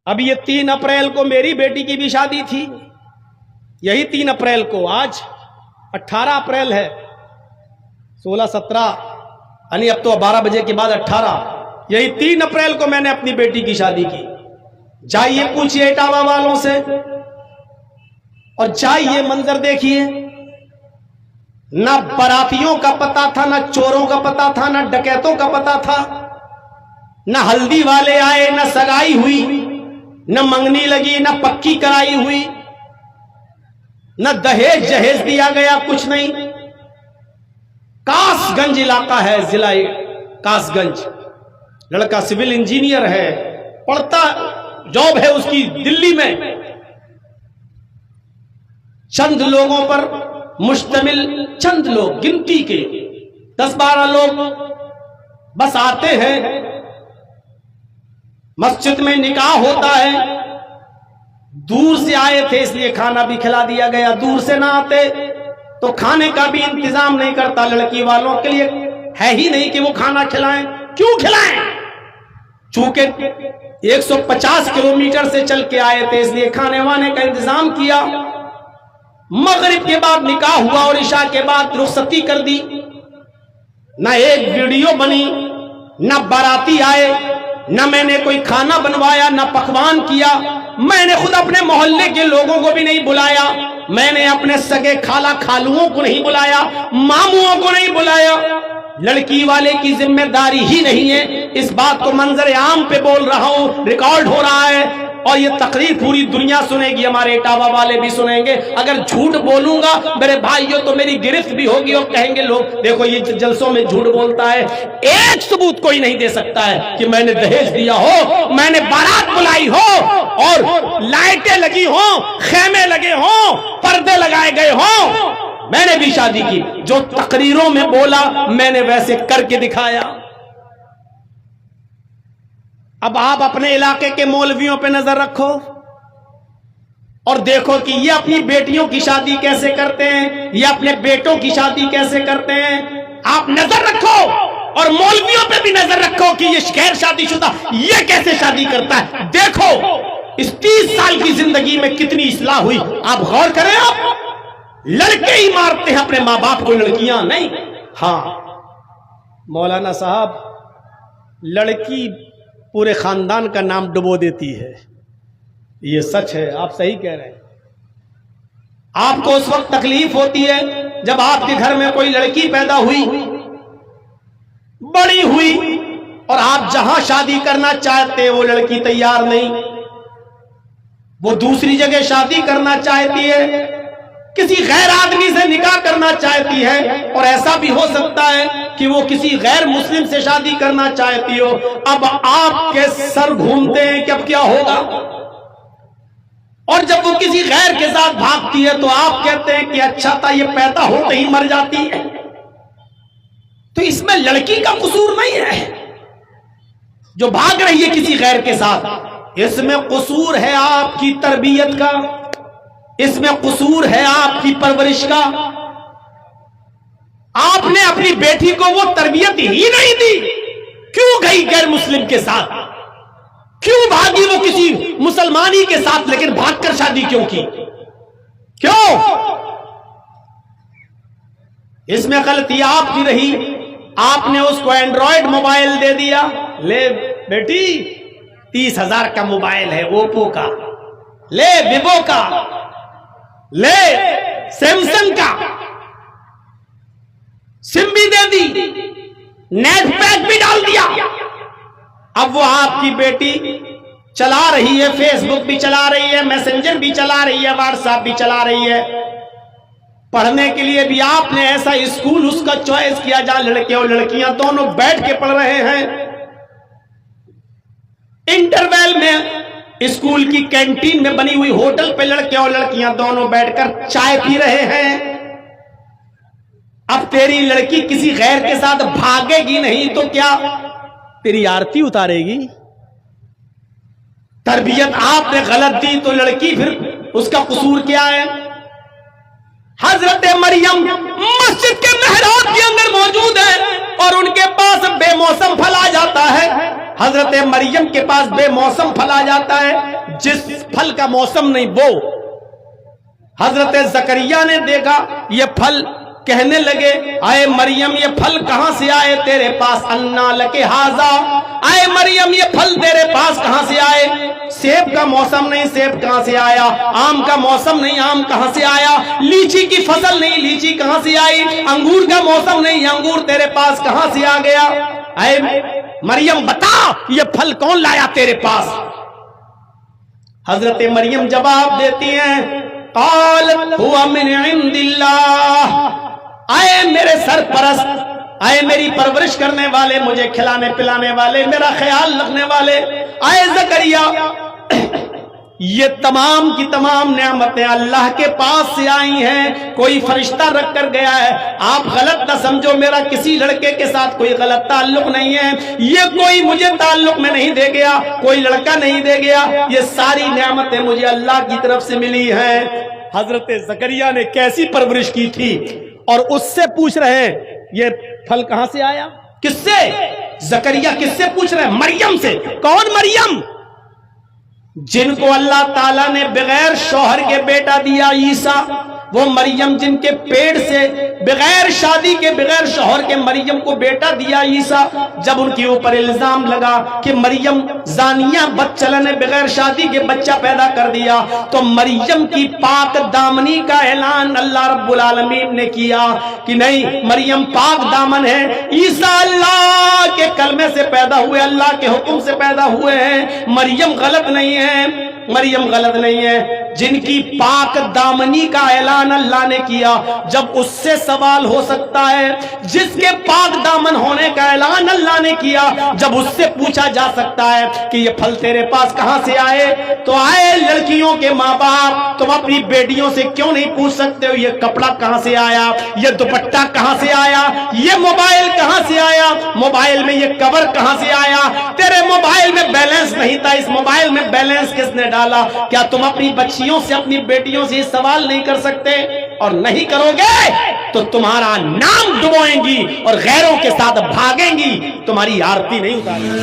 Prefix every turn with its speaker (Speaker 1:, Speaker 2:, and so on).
Speaker 1: اب یہ 3 اپریل کو میری بیٹی کی بھی شادی تھی، یہی 3 اپریل کو، آج 18 اپریل ہے، 16 17 یعنی اب تو 12 بجے کے بعد 18، یہی 3 اپریل کو میں نے اپنی بیٹی کی شادی کی۔ جائیے پوچھئے اٹاوا والوں سے، اور جائیے منظر دیکھیے، نہ براتیوں کا پتہ تھا، نہ چوروں کا پتہ تھا، نہ ڈکیتوں کا پتہ تھا، نہ ہلدی والے آئے، نہ سگائی ہوئی، نہ منگنی لگی، نہ پکی کرائی ہوئی، نہ دہیج جہیز دیا گیا، کچھ نہیں۔ کاس گنج علاقہ ہے، ضلع کاس گنج، لڑکا سول انجینئر ہے، پڑھتا، جاب ہے اس کی دلی میں، چند لوگوں پر مشتمل، چند لوگ گنتی کے 10-12 لوگ بس آتے ہیں، مسجد میں نکاح ہوتا ہے، دور سے آئے تھے اس لیے کھانا بھی کھلا دیا گیا، دور سے نہ آتے تو کھانے کا بھی انتظام نہیں کرتا، لڑکی والوں کے لیے ہے ہی نہیں کہ وہ کھانا کھلائیں، کیوں کھلائیں؟ چونکہ 150 کلومیٹر سے چل کے آئے تھے اس لیے کھانے وانے کا انتظام کیا۔ مغرب کے بعد نکاح ہوا اور عشاء کے بعد رخصتی کر دی، نہ ایک ویڈیو بنی، نہ باراتی آئے، نہ میں نے کوئی کھانا بنوایا، نہ پکوان کیا، میں نے خود اپنے محلے کے لوگوں کو بھی نہیں بلایا، میں نے اپنے سگے خالہ خالوؤں کو نہیں بلایا، ماموں کو نہیں بلایا۔ لڑکی والے کی ذمہ داری ہی نہیں ہے، اس بات کو منظر عام پہ بول رہا ہوں، ریکارڈ ہو رہا ہے اور یہ تقریر پوری دنیا سنے گی، ہمارے اٹاوا والے بھی سنیں گے۔ اگر جھوٹ بولوں گا میرے بھائیوں تو میری گرفت بھی ہوگی اور کہیں گے لوگ دیکھو یہ جلسوں میں جھوٹ بولتا ہے۔ ایک ثبوت کوئی نہیں دے سکتا ہے کہ میں نے دہیج دیا ہو، میں نے بارات بلائی ہو اور لائٹیں لگی ہوں، خیمے لگے ہوں، پردے لگائے گئے ہوں، میں نے بھی شادی کی۔ جو تقریروں میں بولا میں نے ویسے کر کے دکھایا۔ اب آپ اپنے علاقے کے مولویوں پہ نظر رکھو اور دیکھو کہ یہ اپنی بیٹیوں کی شادی کیسے کرتے ہیں، یہ اپنے بیٹوں کی شادی کیسے کرتے ہیں۔ آپ نظر رکھو اور مولویوں پہ بھی نظر رکھو کہ یہ غیر شادی شدہ یہ کیسے شادی کرتا ہے۔ دیکھو اس 30 سال کی زندگی میں کتنی اصلاح ہوئی، آپ غور کریں۔ آپ لڑکے ہی مارتے ہیں اپنے ماں باپ کو، لڑکیاں نہیں۔ ہاں مولانا صاحب، لڑکی پورے خاندان کا نام ڈبو دیتی ہے، یہ سچ ہے، آپ صحیح کہہ رہے ہیں۔ آپ کو اس وقت تکلیف ہوتی ہے جب آپ کے گھر میں کوئی لڑکی پیدا ہوئی، بڑی ہوئی، اور آپ جہاں شادی کرنا چاہتے وہ لڑکی تیار نہیں، وہ دوسری جگہ شادی کرنا چاہتی ہے، کسی غیر آدمی سے نکاح کرنا چاہتی ہے، اور ایسا بھی ہو سکتا ہے کہ وہ کسی غیر مسلم سے شادی کرنا چاہتی ہو۔ اب آپ کے سر گھومتے ہیں کہ اب کیا ہوگا، اور جب وہ کسی غیر کے ساتھ بھاگتی ہے تو آپ کہتے ہیں کہ اچھا تھا یہ پیدا ہوتے ہی مر جاتی ہے۔ تو اس میں لڑکی کا قصور نہیں ہے جو بھاگ رہی ہے کسی غیر کے ساتھ، اس میں قصور ہے آپ کی تربیت کا، اس میں قصور ہے آپ کی پرورش کا۔ آپ نے اپنی بیٹی کو وہ تربیت ہی نہیں دی، کیوں گئی غیر مسلم کے ساتھ، کیوں بھاگی وہ کسی مسلمانی کے ساتھ، لیکن بھاگ کر شادی کیوں کی، کیوں؟ اس میں غلطی آپ کی رہی، آپ نے اس کو اینڈرائیڈ موبائل دے دیا، لے بیٹی 30,000 کا موبائل ہے اوپو کا، لے ویوو کا، لے سیمسنگ کا، سم بھی دے دی، نیٹ پیک بھی ڈال دیا۔ اب وہ آپ کی بیٹی چلا رہی ہے، فیس بک بھی چلا رہی ہے، میسنجر بھی چلا رہی ہے، واٹس ایپ بھی چلا رہی ہے۔ پڑھنے کے لیے بھی آپ نے ایسا اسکول اس کا چوائس کیا جہاں لڑکے اور لڑکیاں دونوں بیٹھ کے پڑھ رہے ہیں۔ انٹرویل میں اسکول کی کینٹین میں بنی ہوئی ہوٹل پہ لڑکے اور لڑکیاں دونوں بیٹھ کر چائے پی رہے ہیں۔ اب تیری لڑکی کسی غیر کے ساتھ بھاگے گی نہیں تو کیا تیری آرتی اتارے گی؟ تربیت آپ نے غلط دی تو لڑکی پھر اس کا قصور کیا ہے؟ حضرت مریم مسجد کے محراب کے اندر موجود ہے اور ان کے پاس بے موسم پھل آ جاتا ہے، حضرت مریم کے پاس بے موسم پھل آ جاتا ہے، جس پھل کا موسم نہیں وہ۔ حضرت زکریا نے دیکھا یہ پھل، کہنے لگے اے مریم یہ پھل کہاں سے آئے تیرے پاس؟ انا لک ھذا، اے مریم یہ پھل تیرے پاس کہاں سے آئے؟ سیب کا موسم نہیں، سیب کہاں سے آیا؟ آم کا موسم نہیں، آم کہاں سے آیا؟ لیچی کی فصل نہیں، لیچی کہاں سے آئی؟ انگور کا موسم نہیں، انگور تیرے پاس کہاں سے آ گیا؟ اے مریم بتا یہ پھل کون لایا تیرے پاس؟ حضرت مریم جواب دیتی ہیں قالت هو من عند اللہ، اے میرے سرپرست، اے میری پرورش کرنے والے، مجھے کھلانے پلانے والے، میرا خیال رکھنے والے، اے زکریا یہ تمام کی تمام نعمتیں اللہ کے پاس سے آئی ہیں، کوئی فرشتہ رکھ کر گیا ہے۔ آپ غلط نہ سمجھو، میرا کسی لڑکے کے ساتھ کوئی غلط تعلق نہیں ہے، یہ کوئی مجھے تعلق میں نہیں دے گیا، کوئی لڑکا نہیں دے گیا، یہ ساری نعمتیں مجھے اللہ کی طرف سے ملی ہیں۔ حضرت زکریا نے کیسی پرورش کی تھی، اور اس سے پوچھ رہے ہیں یہ پھل کہاں سے آیا؟ کس سے؟ زکریا کس سے پوچھ رہے ہیں؟ مریم سے۔ کون مریم؟ جن کو اللہ تعالیٰ نے بغیر شوہر کے بیٹا دیا عیسیٰ، وہ مریم جن کے پیٹ سے بغیر شادی کے، بغیر شوہر کے مریم کو بیٹا دیا عیسیٰ، جب ان کے اوپر الزام لگا کہ مریم زانیہ بد چلن نے بغیر شادی کے بچہ پیدا کر دیا، تو مریم کی پاک دامنی کا اعلان اللہ رب العالمین نے کیا کہ نہیں، مریم پاک دامن ہے، عیسیٰ اللہ کے کلمے سے پیدا ہوئے، اللہ کے حکم سے پیدا ہوئے ہیں، مریم غلط نہیں ہے، مریم غلط نہیں ہے۔ جن کی پاک دامنی کا اعلان اللہ نے کیا، جب اس سے سوال ہو سکتا ہے، جس کے پاک دامن ہونے کا اعلان اللہ نے کیا، جب اس سے پوچھا جا سکتا ہے کہ یہ پھل تیرے پاس کہاں سے آئے، تو آئے لڑکیوں کے ماں باپ، تم اپنی بیٹیوں سے کیوں نہیں پوچھ سکتے ہو یہ کپڑا کہاں سے آیا، یہ دوپٹہ کہاں سے آیا، یہ موبائل کہاں سے آیا، موبائل میں یہ کور کہاں سے آیا؟ تیرے موبائل میں بیلنس نہیں تھا، اس موبائل میں بیلنس کس نے ڈالا؟ کیا تم اپنی بچیوں سے، اپنی بیٹیوں سے یہ سوال نہیں کر سکتے؟ اور نہیں کرو گے تو تمہارا نام ڈبوئیں گی اور غیروں کے ساتھ بھاگیں گی، تمہاری آرتی نہیں اتاریں گی۔